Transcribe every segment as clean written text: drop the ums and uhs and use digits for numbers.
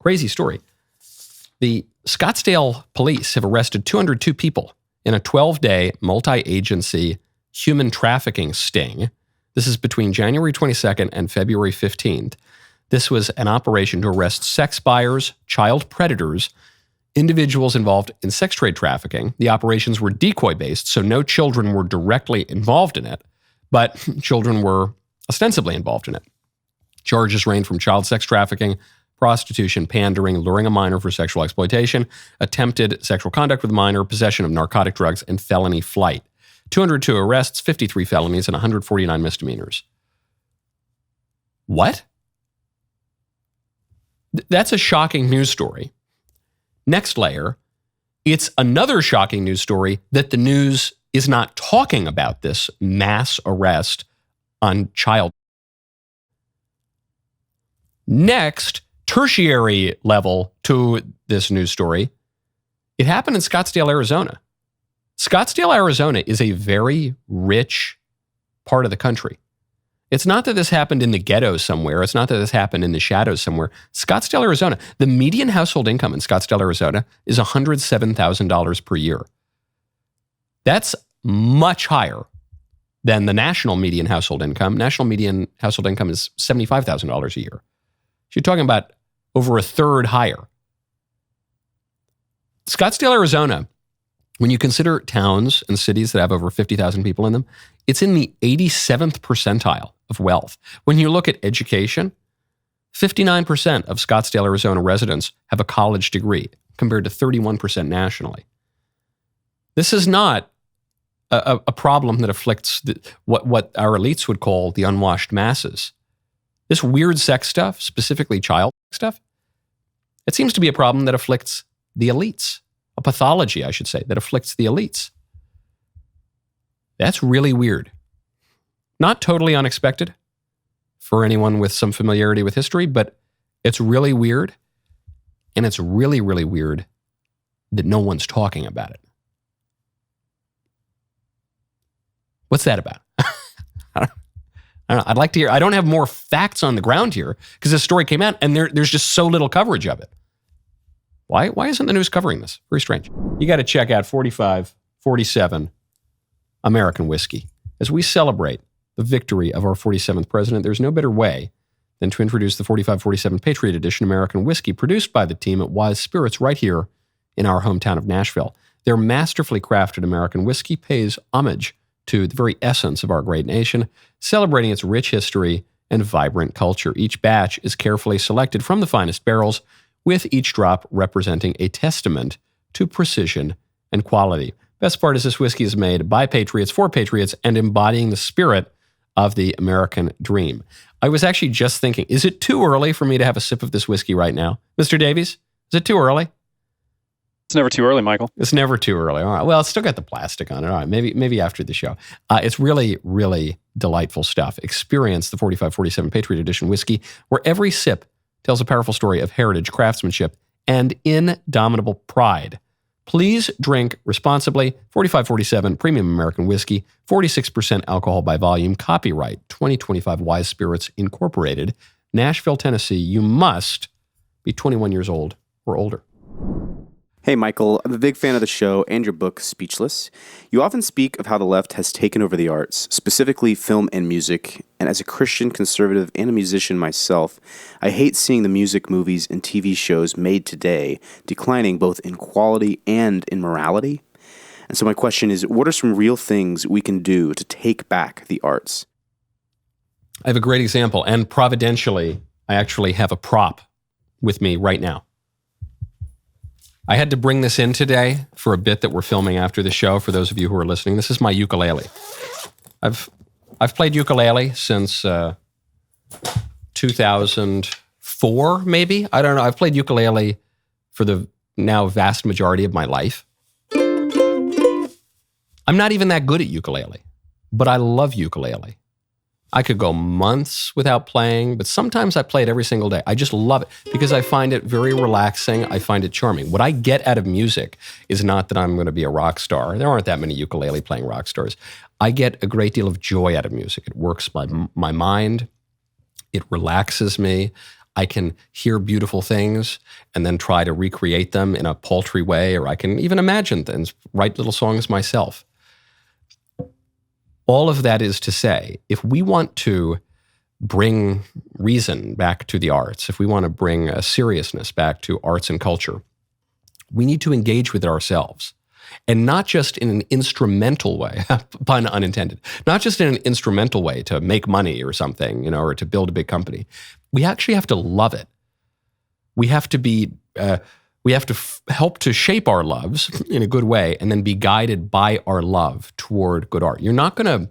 Crazy story. The Scottsdale police have arrested 202 people in a 12-day multi-agency human trafficking sting. This is between January 22nd and February 15th. This was an operation to arrest sex buyers, child predators, individuals involved in sex trade trafficking. The operations were decoy-based, so no children were directly involved in it, but children were ostensibly involved in it. Charges range from child sex trafficking, prostitution, pandering, luring a minor for sexual exploitation, attempted sexual conduct with a minor, possession of narcotic drugs, and felony flight. 202 arrests, 53 felonies, and 149 misdemeanors. What? That's a shocking news story. Next layer, it's another shocking news story that the news is not talking about this mass arrest on child. Next, tertiary level to this news story, it happened in Scottsdale, Arizona. Scottsdale, Arizona is a very rich part of the country. It's not that this happened in the ghetto somewhere. It's not that this happened in the shadows somewhere. Scottsdale, Arizona, the median household income in Scottsdale, Arizona is $107,000 per year. That's much higher than the national median household income. National median household income is $75,000 a year. So you're talking about over a third higher. Scottsdale, Arizona, when you consider towns and cities that have over 50,000 people in them, it's in the 87th percentile of wealth. When you look at education, 59% of Scottsdale, Arizona residents have a college degree compared to 31% nationally. This is not a problem that afflicts what our elites would call the unwashed masses. This weird sex stuff, specifically child stuff, it seems to be a problem that afflicts the elites. A pathology, I should say, that afflicts the elites. That's really weird. Not totally unexpected for anyone with some familiarity with history, but it's really weird. And it's really, really weird that no one's talking about it. What's that about? I don't know. I'd like to hear. I don't have more facts on the ground here because this story came out and there's just so little coverage of it. Why isn't the news covering this? Very strange. You got to check out 4547 American Whiskey. As we celebrate the victory of our 47th president, there's no better way than to introduce the 4547 Patriot Edition American Whiskey produced by the team at Wise Spirits right here in our hometown of Nashville. Their masterfully crafted American whiskey pays homage to the very essence of our great nation, celebrating its rich history and vibrant culture. Each batch is carefully selected from the finest barrels, with each drop representing a testament to precision and quality. Best part is this whiskey is made by patriots for patriots and embodying the spirit of the American dream. I was actually just thinking, is it too early for me to have a sip of this whiskey right now? Mr. Davies, is it too early? It's never too early, Michael. It's never too early. All right. Well, it's still got the plastic on it. All right. Maybe after the show. It's really, really delightful stuff. Experience the 4547 Patriot Edition whiskey, where every sip tells a powerful story of heritage, craftsmanship, and indomitable pride. Please drink responsibly. 4547 Premium American Whiskey, 46% alcohol by volume, copyright 2025 Wise Spirits Incorporated, Nashville, Tennessee. You must be 21 years old or older. Hey, Michael, I'm a big fan of the show and your book, Speechless. You often speak of how the left has taken over the arts, specifically film and music, and as a Christian conservative and a musician myself, I hate seeing the music, movies, and TV shows made today declining both in quality and in morality. And so my question is, what are some real things we can do to take back the arts? I have a great example, and providentially, I actually have a prop with me right now. I had to bring this in today for a bit that we're filming after the show, for those of you who are listening. This is my ukulele. I've played ukulele since 2004, maybe? I don't know. I've played ukulele for the now vast majority of my life. I'm not even that good at ukulele, but I love ukulele. I could go months without playing, but sometimes I play it every single day. I just love it because I find it very relaxing. I find it charming. What I get out of music is not that I'm going to be a rock star. There aren't that many ukulele playing rock stars. I get a great deal of joy out of music. It works my mind. It relaxes me. I can hear beautiful things and then try to recreate them in a paltry way, or I can even imagine things, write little songs myself. All of that is to say, if we want to bring reason back to the arts, if we want to bring a seriousness back to arts and culture, we need to engage with it ourselves. And not just in an instrumental way, pun unintended, not just in an instrumental way to make money or something, or to build a big company. We actually have to love it. We have to be, help to shape our loves in a good way and then be guided by our love toward good art. You're not going to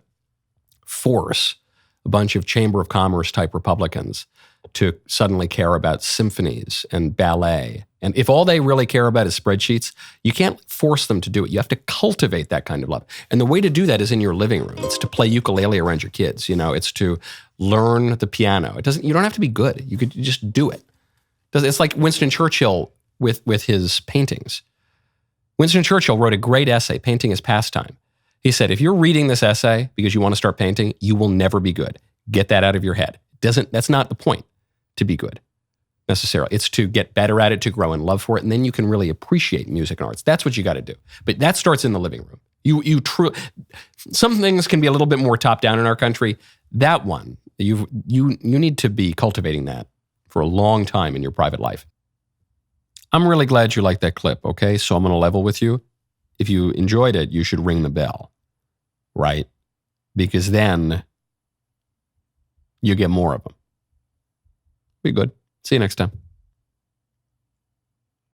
force a bunch of Chamber of Commerce type Republicans to suddenly care about symphonies and ballet. And if all they really care about is spreadsheets, you can't force them to do it. You have to cultivate that kind of love. And the way to do that is in your living room. It's to play ukulele around your kids. It's to learn the piano. You don't have to be good. You could just do it. It's like Winston Churchill with his paintings. Winston Churchill wrote a great essay, Painting as Pastime. He said, if you're reading this essay because you want to start painting, you will never be good. Get that out of your head. That's not the point, to be good necessarily. It's to get better at it, to grow in love for it, and then you can really appreciate music and arts. That's what you got to do. But that starts in the living room. Some things can be a little bit more top down in our country. That one, you need to be cultivating that for a long time in your private life. I'm really glad you liked that clip, okay? So I'm going to level with you. If you enjoyed it, you should ring the bell, right? Because then you get more of them. Be good. See you next time.